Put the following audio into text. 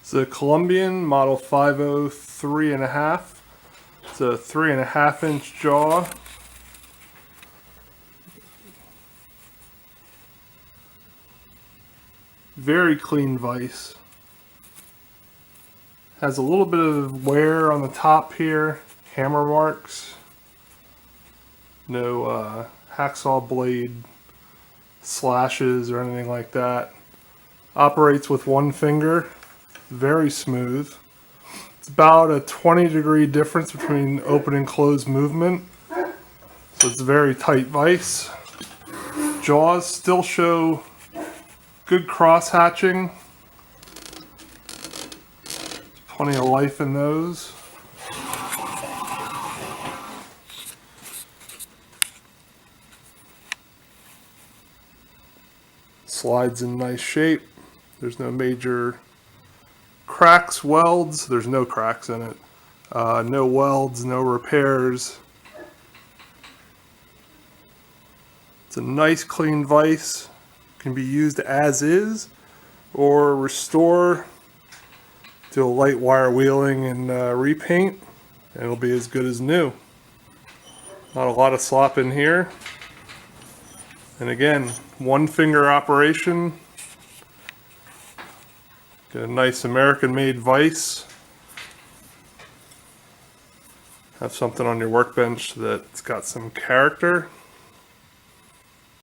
It's a Columbian model 503.5. It's a 3.5-inch jaw. Very clean vise. Has a little bit of wear on the top here, hammer marks. No hacksaw blade slashes or anything like that. Operates with one finger. Very smooth. It's about a 20-degree difference between open and closed movement. So it's a very tight vise. Jaws still show good cross hatching. Plenty of life in those. Slides in nice shape. There's no major cracks, welds. There's no cracks in it. No welds, no repairs. It's a nice clean vise. Can be used as is or restore, do a light wire wheeling and repaint, and it'll be as good as new. Not a lot of slop in here. And again, one finger operation. Get a nice American made vise. Have something on your workbench that's got some character.